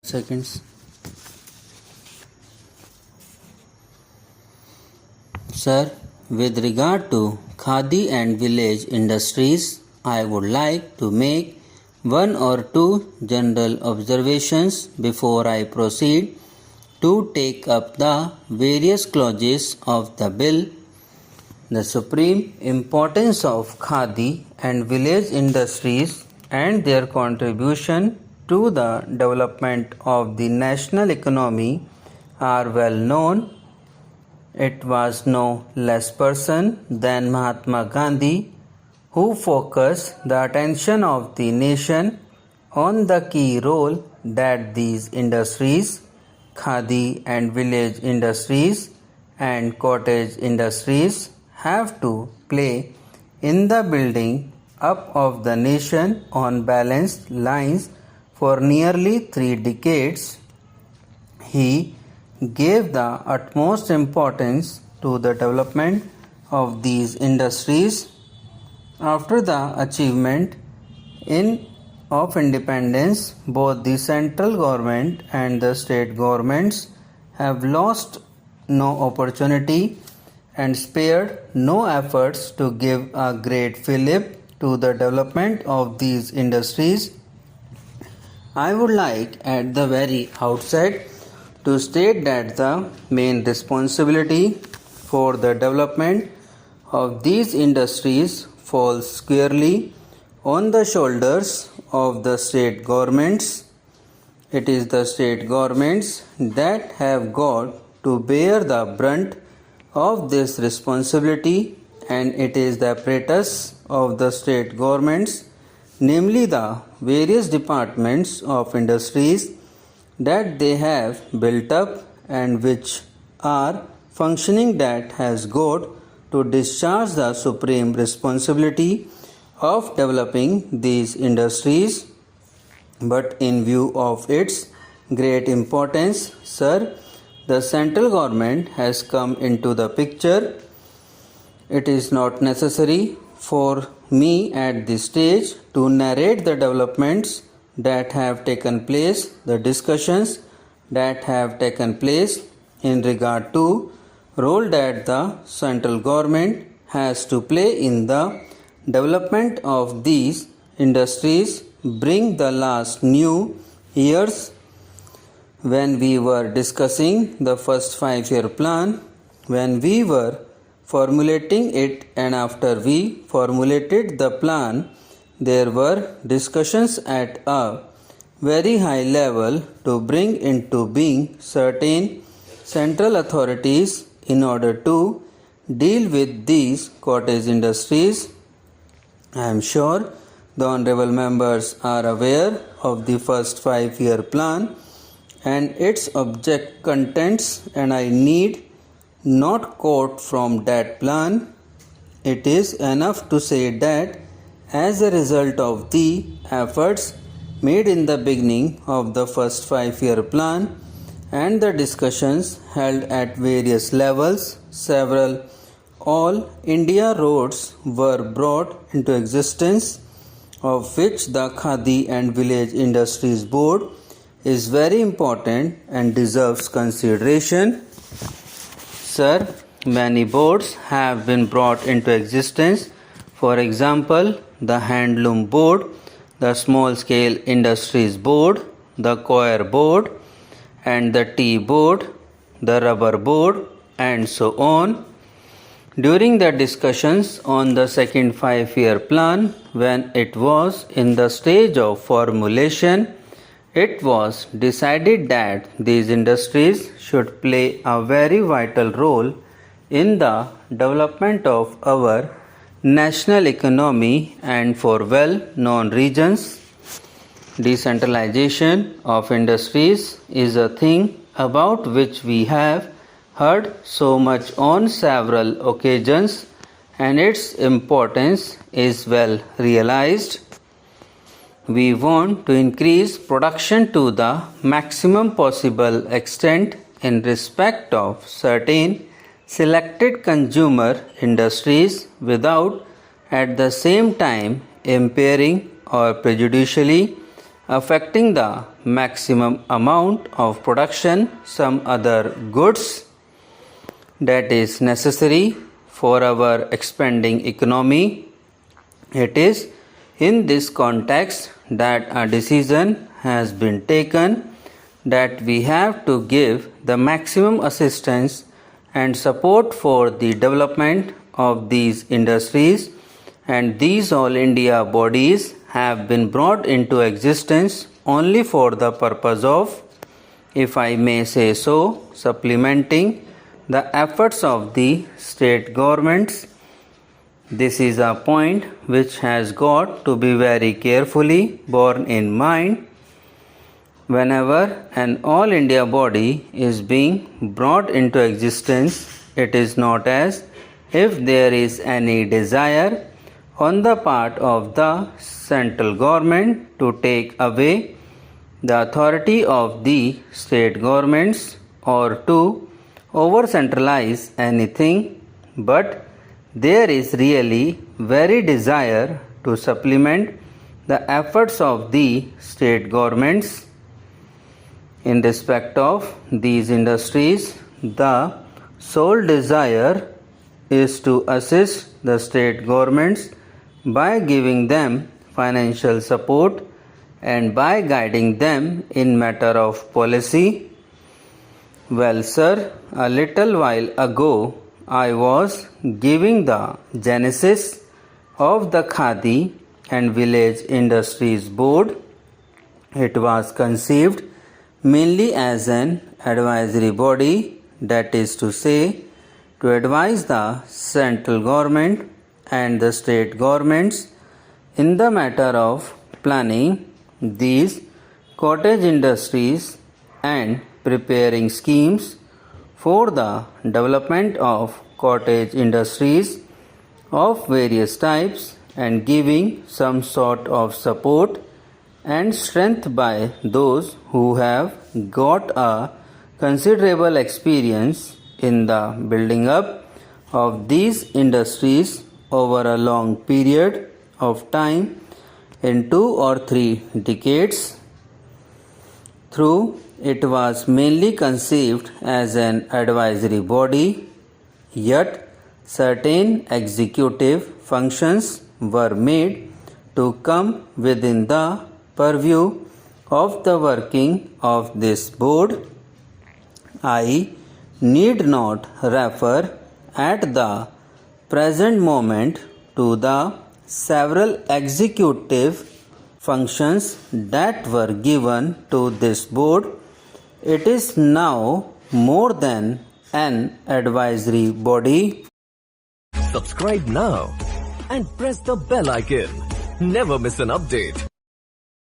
Seconds. Sir, with regard to Khadi and village industries, I would like to make one or two general observations before I proceed to take up the various clauses of the bill. The supreme importance of Khadi and village industries and their contribution to the development of the national economy are well known. It was no less person than Mahatma Gandhi who focused the attention of the nation on the key role that these industries, Khadi and village industries and cottage industries, have to play in the building up of the nation on balanced lines for nearly 3 decades. He gave the utmost importance to the development of these industries. After the achievement of independence, both the central government and the state governments have lost no opportunity and spared no efforts to give a great fillip to the development of these industries. I would like at the very outset to state that the main responsibility for the development of these industries falls squarely on the shoulders of the state governments. It is the state governments that have got to bear the brunt of this responsibility, and it is the apparatus of the state governments, namely the various departments of industries that they have built up and which are functioning, that has got to discharge the supreme responsibility of developing these industries. But in view of its great importance, sir, the central government has come into the picture. It is not necessary for me at this stage to narrate the developments that have taken place, the discussions that have taken place in regard to role that the central government has to play in the development of these industries. Bring the last new years when we were discussing the first 5-year plan, when we were formulating it, and after we formulated the plan, there were discussions at a very high level to bring into being certain central authorities in order to deal with these cottage industries. I am sure the honorable members are aware of the first 5-year plan and its object contents, and I need not quote from that plan. It is enough to say that as a result of the efforts made in the beginning of the first 5-year plan and the discussions held at various levels, several all India roads were brought into existence, of which the Khadi and Village Industries Board is very important and deserves consideration. Sir, many boards have been brought into existence. For example, the Handloom Board, the Small Scale Industries Board, the Coir Board, and the Tea Board, the Rubber Board, and so on. During the discussions on the second 5-year plan, when it was in the stage of formulation, it was decided that these industries should play a very vital role in the development of our national economy and for well-known regions. Decentralization of industries is a thing about which we have heard so much on several occasions, and its importance is well realized. We want to increase production to the maximum possible extent in respect of certain selected consumer industries without at the same time impairing or prejudicially affecting the maximum amount of production some other goods that is necessary for our expanding economy. It is in this context that a decision has been taken that we have to give the maximum assistance and support for the development of these industries, and these all India bodies have been brought into existence only for the purpose of, if I may say so, supplementing the efforts of the state governments. This is a point which has got to be very carefully borne in mind whenever an all India body is being brought into existence. It is not as if there is any desire on the part of the central government to take away the authority of the state governments or to over centralize anything, but there is really very desire to supplement the efforts of the state governments in respect of these industries. The sole desire is to assist the state governments by giving them financial support and by guiding them in matter of policy. Well, sir, a little while ago I was giving the genesis of the Khadi and Village Industries Board. It was conceived mainly as an advisory body, that is to say, to advise the central government and the state governments in the matter of planning these cottage industries and preparing schemes for the development of cottage industries of various types and giving some sort of support and strength by those who have got a considerable experience in the building up of these industries over a long period of time in 2 or 3 decades. Through it was mainly conceived as an advisory body, yet certain executive functions were made to come within the purview of the working of this board. I need not refer at the present moment to the several executive functions that were given to this board. It is now more than an advisory body. Subscribe now and press the bell icon. Never miss an update.